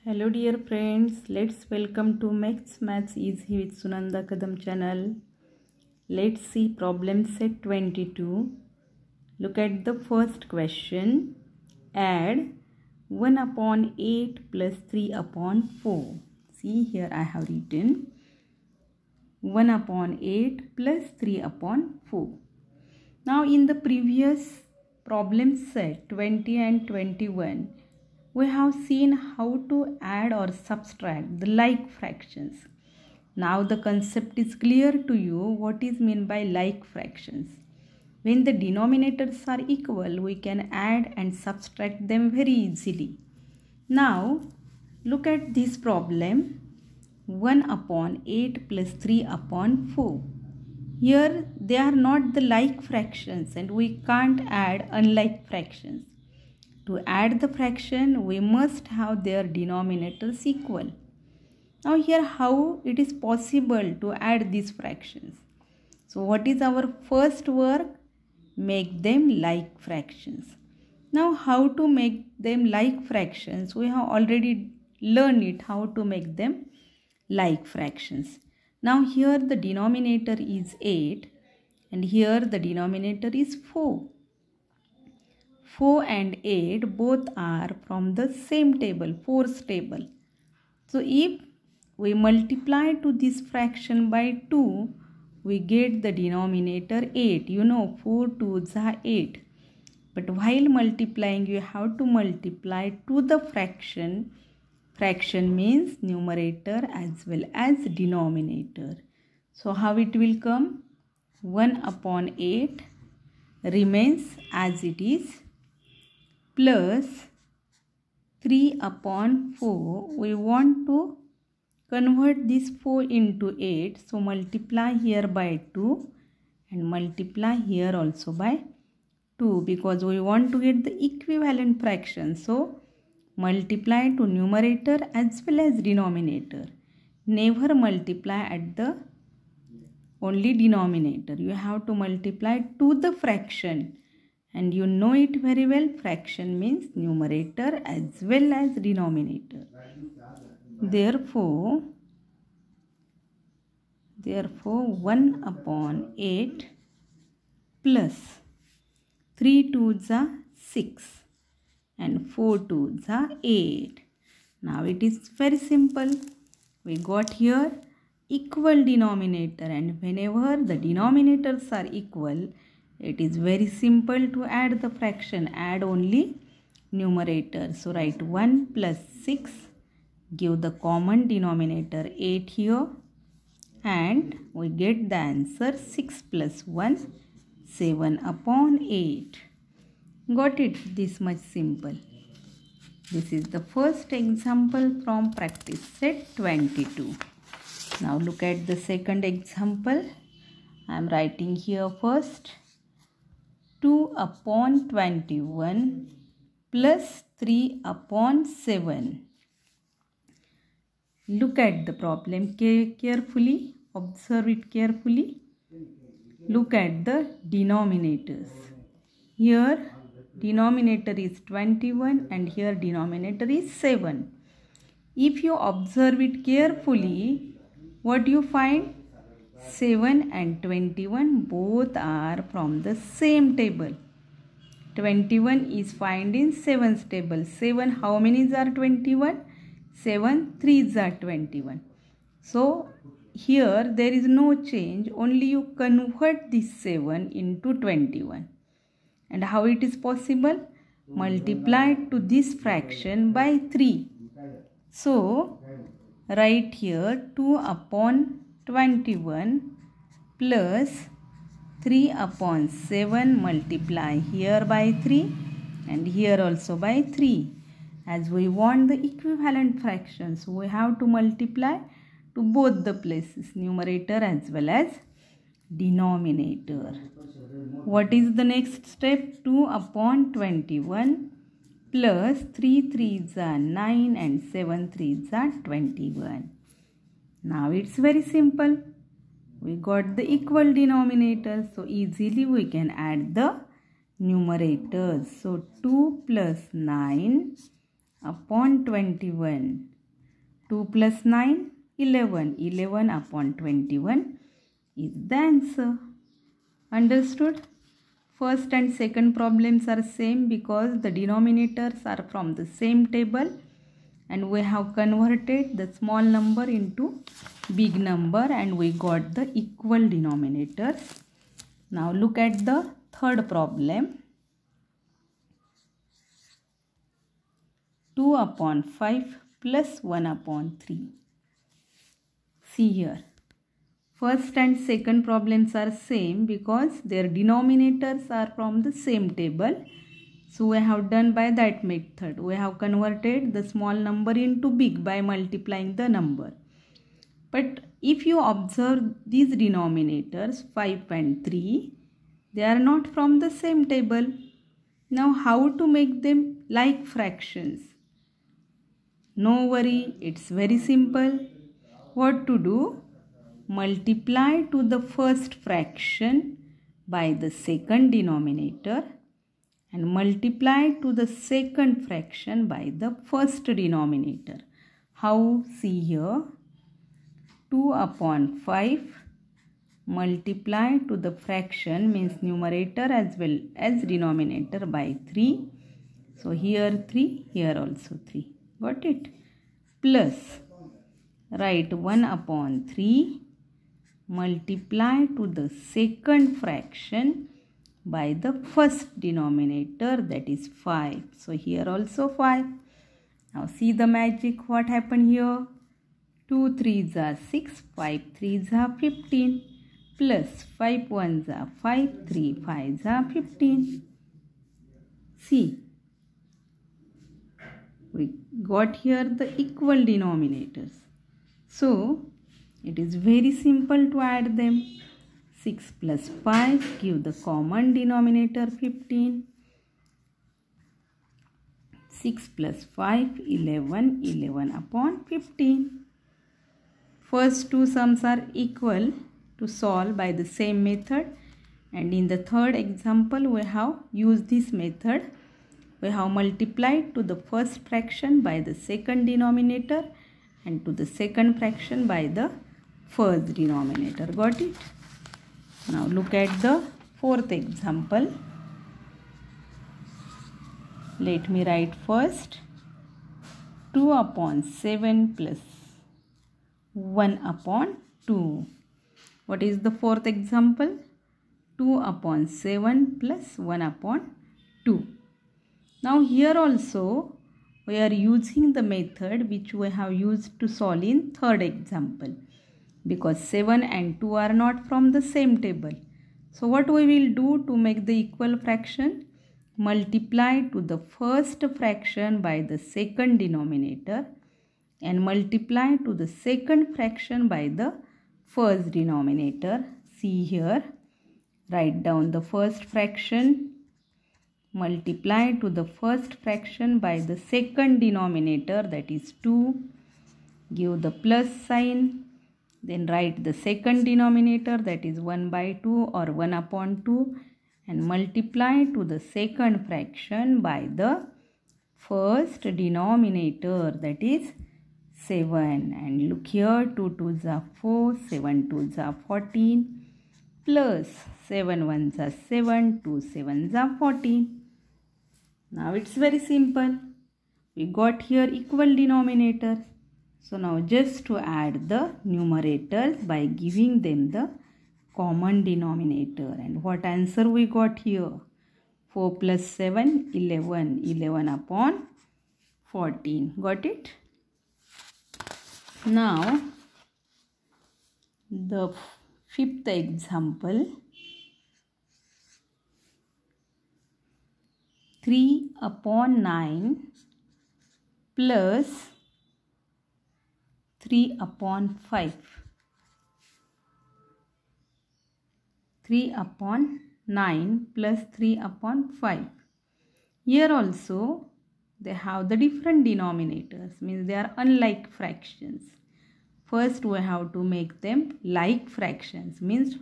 Hello dear friends, let's welcome to Maths Easy with Sunanda Kadam channel. Let's see problem set 22. Look at the first question. Add 1 upon 8 plus 3 upon 4. See here I have written 1 upon 8 plus 3 upon 4. Now in the previous problem set 20 and 21, we have seen how to add or subtract the like fractions. Now the concept is clear to you what is meant by like fractions. When the denominators are equal, we can add and subtract them very easily. Now look at this problem. 1 upon 8 plus 3 upon 4. Here they are not the like fractions and we can't add unlike fractions. To add the fraction, we must have their denominators equal. Now here how it is possible to add these fractions. So what is our first work? Make them like fractions. Now how to make them like fractions? We have already learned it how to make them like fractions. Now here the denominator is 8 and here the denominator is 4. 4 and 8 both are from the same table, 4's table. So if we multiply to this fraction by 2, we get the denominator 8. You know 4 2s are 8. But while multiplying, you have to multiply to the fraction. Fraction means numerator as well as denominator. So how it will come? 1 upon 8 remains as it is, plus 3 upon 4. We want to convert this 4 into 8. So multiply here by 2 and multiply here also by 2 because we want to get the equivalent fraction. So multiply to numerator as well as denominator. Never multiply at the only denominator. You have to multiply to the fraction. And you know it very well, fraction means numerator as well as denominator. Therefore 1 upon 8 plus 3 2s are 6 and 4 2s are 8. Now it is very simple. We got here equal denominator, and whenever the denominators are equal, it is very simple to add the fraction. Add only numerator. So write 1 plus 6. Give the common denominator 8 here. And we get the answer 6 plus 1, 7 upon 8. Got it? This much simple. This is the first example from practice set 22. Now look at the second example. I am writing here first. 2 upon 21 plus 3 upon 7. Look at the problem carefully. Observe it carefully. Look at the denominators. Here denominator is 21 and here denominator is 7. If you observe it carefully, what you find? 7 and 21 both are from the same table. 21 is found in 7's table. 7 how many are 21? 7 3s are 21. So here there is no change. Only you convert this 7 into 21. And how it is possible? Multiply to this fraction by 3. So write here 2 upon 21 plus 3 upon 7, multiply here by 3 and here also by 3. As we want the equivalent fractions, we have to multiply to both the places, numerator as well as denominator. What is the next step? 2 upon 21 plus 3 3s are 9 and 7 3s are 21. Now it's very simple. We got the equal denominators, so easily we can add the numerators. So 2 plus 9 upon 21 2 plus 9, 11. 11 upon 21 is the answer. Understood? First and second problems are same because the denominators are from the same table and we have converted the small number into big number and we got the equal denominators. Now look at the third problem. 2 upon 5 plus 1 upon 3. See here. First and second problems are same because their denominators are from the same table. So we have done by that method. We have converted the small number into big by multiplying the number. But if you observe these denominators 5 and 3, they are not from the same table. Now how to make them like fractions? No worry, it's very simple. What to do? Multiply to the first fraction by the second denominator and multiply to the second fraction by the first denominator. How? See here. 2 upon 5 multiply to the fraction means numerator as well as denominator by 3. So here 3, here also 3. Got it? Plus write 1 upon 3 multiply to the second fraction by the first denominator, that is 5. So here also 5. Now see the magic, what happened here? 2 3s are 6, 5 3s are 15, plus 5 1s are 5, 3 5s are 15. See, we got here the equal denominators. So it is very simple to add them. 6 plus 5 give the common denominator 15. 6 plus 5 11, 11 upon 15. First two sums are equal to solve by the same method, and in the third example we have used this method. We have multiplied to the first fraction by the second denominator and to the second fraction by the first denominator. Got it? Now look at the fourth example. Let me write first 2 upon 7 plus 1 upon 2. What is the fourth example? 2 upon 7 plus 1 upon 2. Now here also we are using the method which we have used to solve in third example, because 7 and 2 are not from the same table. So what we will do to make the equal fraction? Multiply to the first fraction by the second denominator and multiply to the second fraction by the first denominator. See here, write down the first fraction, multiply to the first fraction by the second denominator, that is 2, give the plus sign, then write the second denominator, that is 1 by 2 or 1 upon 2, and multiply to the second fraction by the first denominator, that is 7. And look here, 2 2s are 4, 7 2s are 14, plus 7 1s are 7, 2 7s are 14. Now it's very simple. We got here equal denominators. So now just to add the numerators by giving them the common denominator. And what answer we got here? 4 plus 7, 11. 11 upon 14. Got it? Now the fifth example. 3 upon 9 plus 3 upon 5. 3 upon 9 plus 3 upon 5. Here also they have the different denominators, means they are unlike fractions. First we have to make them like fractions, means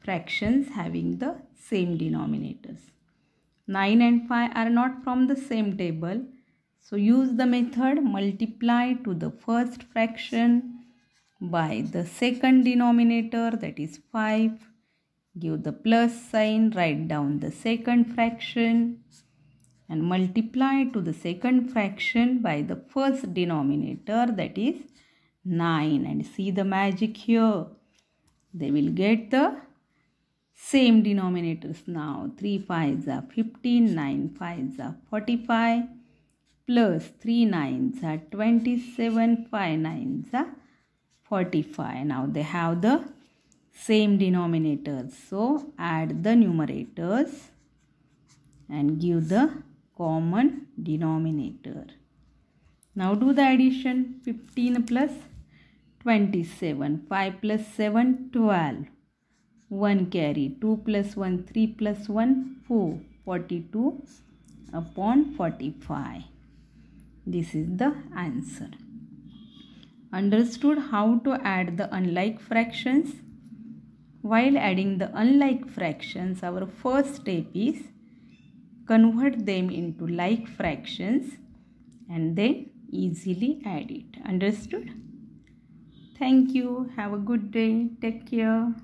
fractions having the same denominators. 9 and 5 are not from the same table, So use the method multiply to the first fraction by the second denominator, that is 5. Give the plus sign, write down the second fraction and multiply to the second fraction by the first denominator, that is 9. And see the magic here. They will get the same denominators now. 3 5s are 15, 9 5s are 45, plus 3 9s are 27, 5 9s are 45. Now they have the same denominators. So add the numerators and give the common denominator. Now do the addition. 15 plus 27, 5 plus 7, 12. 1 carry, 2 plus 1, 3 plus 1, 4. 42 upon 45. This is the answer. Understood how to add the unlike fractions? While adding the unlike fractions, our first step is convert them into like fractions and then easily add it. Understood? Thank you. Have a good day. Take care.